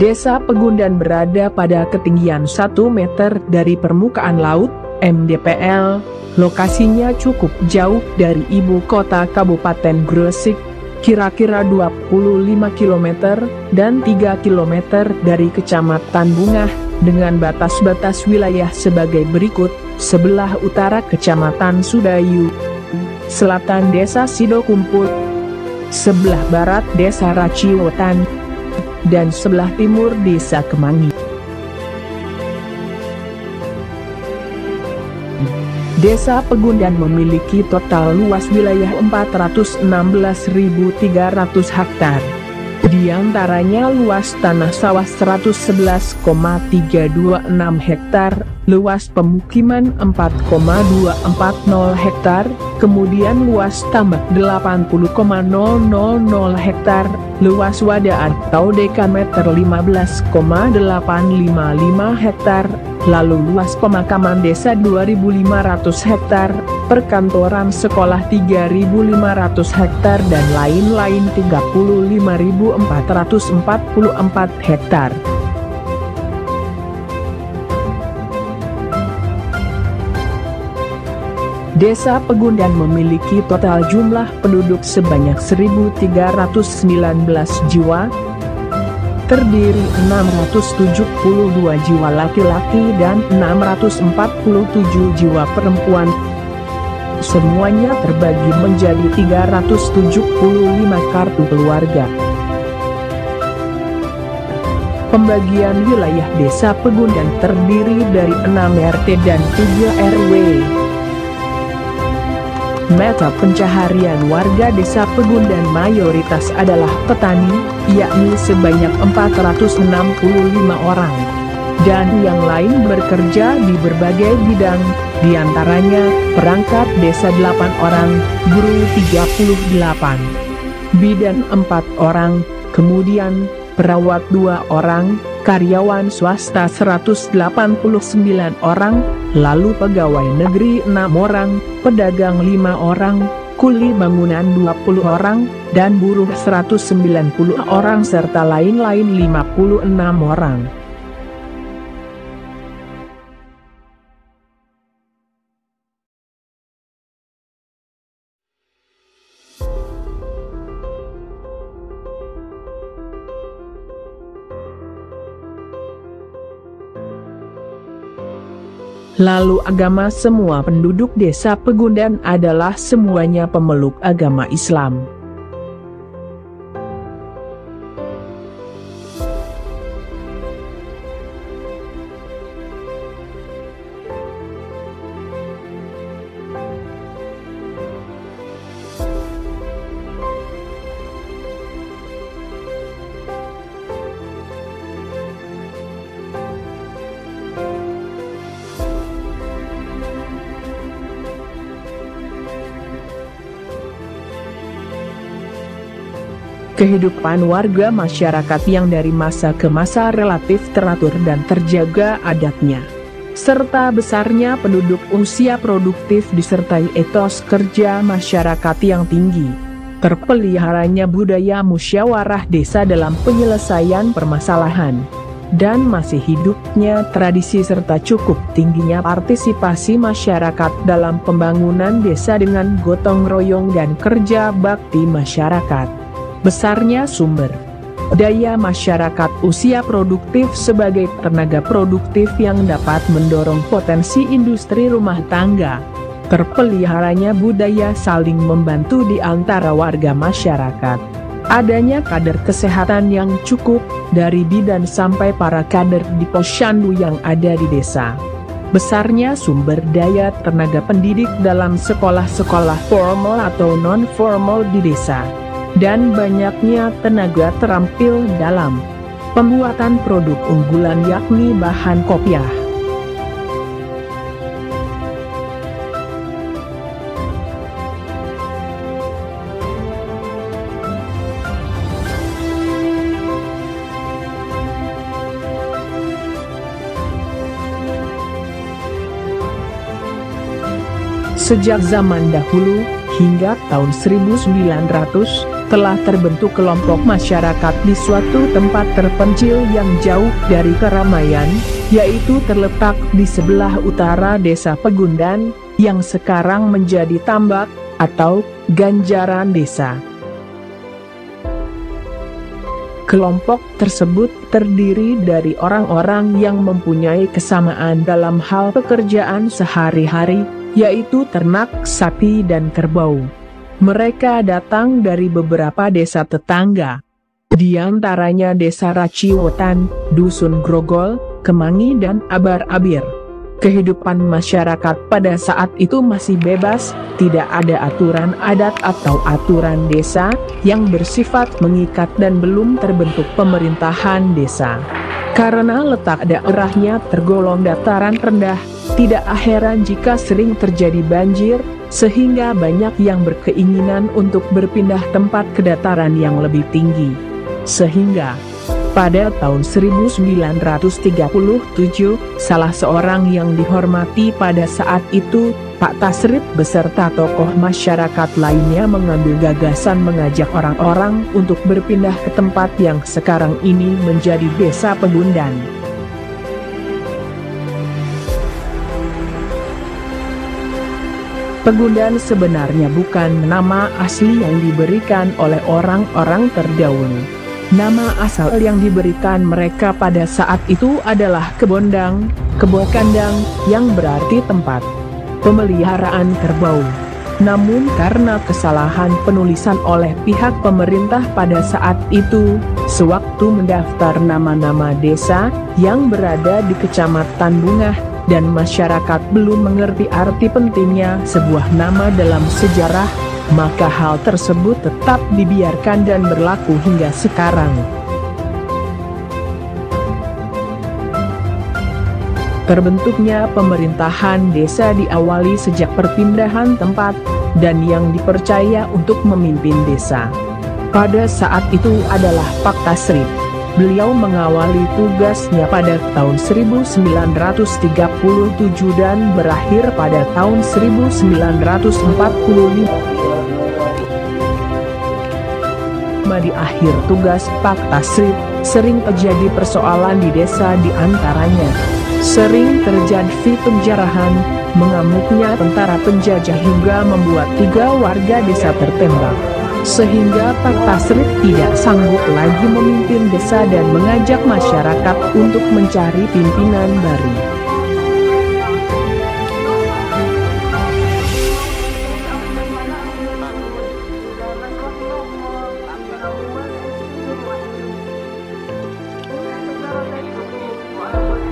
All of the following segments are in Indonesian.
Desa Pegundan berada pada ketinggian 1 meter dari permukaan laut, MDPL. Lokasinya cukup jauh dari ibu kota Kabupaten Gresik, kira-kira 25 km, dan 3 km dari Kecamatan Bungah, dengan batas-batas wilayah sebagai berikut: sebelah utara Kecamatan Sudayu, selatan Desa Sidokumpul, sebelah barat Desa Raciwotan, dan sebelah timur Desa Kemangi. Desa Pegundan memiliki total luas wilayah 416.300 hektar. Di antaranya luas tanah sawah 111,326 hektar, luas pemukiman 4,240 hektar, kemudian luas tambak 80,000 hektar, luas wadah atau dekameter 15,855 hektar, lalu luas pemakaman desa 2.500 hektar, perkantoran sekolah 3.500 hektar, dan lain-lain 35.444 hektar. Desa Pegundan memiliki total jumlah penduduk sebanyak 1.319 jiwa, terdiri 672 jiwa laki-laki dan 647 jiwa perempuan. Semuanya terbagi menjadi 375 kartu keluarga. Pembagian wilayah Desa Pegundan terdiri dari 6 RT dan 3 RW. Mata pencaharian warga Desa Pegundan mayoritas adalah petani, yakni sebanyak 465 orang. Dan yang lain bekerja di berbagai bidang, diantaranya perangkat desa 8 orang, guru 38, bidan 4 orang, kemudian perawat 2 orang, karyawan swasta 189 orang, lalu pegawai negeri 6 orang, pedagang 5 orang, kuli bangunan 20 orang, dan buruh 190 orang serta lain-lain 56 orang. Lalu agama semua penduduk Desa Pegundan adalah semuanya pemeluk agama Islam. Kehidupan warga masyarakat yang dari masa ke masa relatif teratur dan terjaga adatnya, serta besarnya penduduk usia produktif disertai etos kerja masyarakat yang tinggi, terpeliharanya budaya musyawarah desa dalam penyelesaian permasalahan, dan masih hidupnya tradisi serta cukup tingginya partisipasi masyarakat dalam pembangunan desa dengan gotong royong dan kerja bakti masyarakat. Besarnya sumber Daya masyarakat usia produktif sebagai tenaga produktif yang dapat mendorong potensi industri rumah tangga. Terpeliharanya budaya saling membantu di antara warga masyarakat. Adanya kader kesehatan yang cukup, dari bidan sampai para kader di posyandu yang ada di desa. Besarnya sumber daya tenaga pendidik dalam sekolah-sekolah formal atau non-formal di desa. Dan banyaknya tenaga terampil dalam pembuatan produk unggulan yakni bahan kopiah. Sejak zaman dahulu, hingga tahun 1900, telah terbentuk kelompok masyarakat di suatu tempat terpencil yang jauh dari keramaian, yaitu terletak di sebelah utara desa Pegundan, yang sekarang menjadi Tambak, atau Ganjaran Desa. Kelompok tersebut terdiri dari orang-orang yang mempunyai kesamaan dalam hal pekerjaan sehari-hari, yaitu ternak sapi dan kerbau. Mereka datang dari beberapa desa tetangga. Di antaranya desa Raciwotan, Dusun Grogol, Kemangi dan Abar-Abir. Kehidupan masyarakat pada saat itu masih bebas, tidak ada aturan adat atau aturan desa yang bersifat mengikat dan belum terbentuk pemerintahan desa. Karena letak daerahnya tergolong dataran rendah, tidak heran jika sering terjadi banjir, sehingga banyak yang berkeinginan untuk berpindah tempat ke dataran yang lebih tinggi. Sehingga, pada tahun 1937, salah seorang yang dihormati pada saat itu, Pak Tasrip beserta tokoh masyarakat lainnya mengambil gagasan mengajak orang-orang untuk berpindah ke tempat yang sekarang ini menjadi Desa Pegundan. Pegundan sebenarnya bukan nama asli yang diberikan oleh orang-orang terdahulu. Nama asal yang diberikan mereka pada saat itu adalah Kebondang, Kebokandang, yang berarti tempat pemeliharaan kerbau. Namun karena kesalahan penulisan oleh pihak pemerintah pada saat itu, sewaktu mendaftar nama-nama desa yang berada di Kecamatan Bungah, dan masyarakat belum mengerti arti pentingnya sebuah nama dalam sejarah, maka hal tersebut tetap dibiarkan dan berlaku hingga sekarang. Terbentuknya pemerintahan desa diawali sejak perpindahan tempat, dan yang dipercaya untuk memimpin desa pada saat itu adalah Pak Tasrip. Beliau mengawali tugasnya pada tahun 1937 dan berakhir pada tahun 1945. Di akhir tugas Pak Tasrip, sering terjadi persoalan di desa, di antaranya sering terjadi penjarahan, mengamuknya tentara penjajah hingga membuat 3 warga desa tertembak. Sehingga Pak Tasrip tidak sanggup lagi memimpin desa dan mengajak masyarakat untuk mencari pimpinan baru.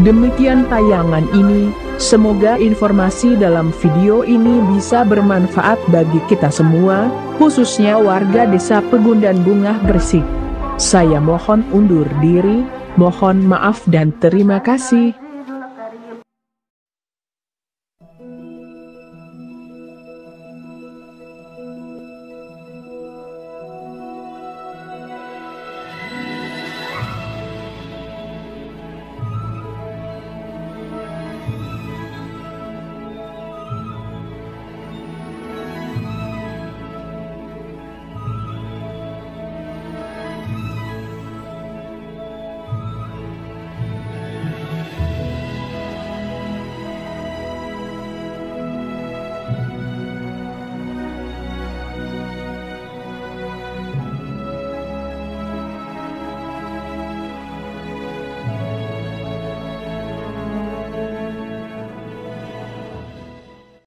Demikian tayangan ini, semoga informasi dalam video ini bisa bermanfaat bagi kita semua, khususnya warga desa Pegundan Bungah Gresik. Saya mohon undur diri, mohon maaf dan terima kasih.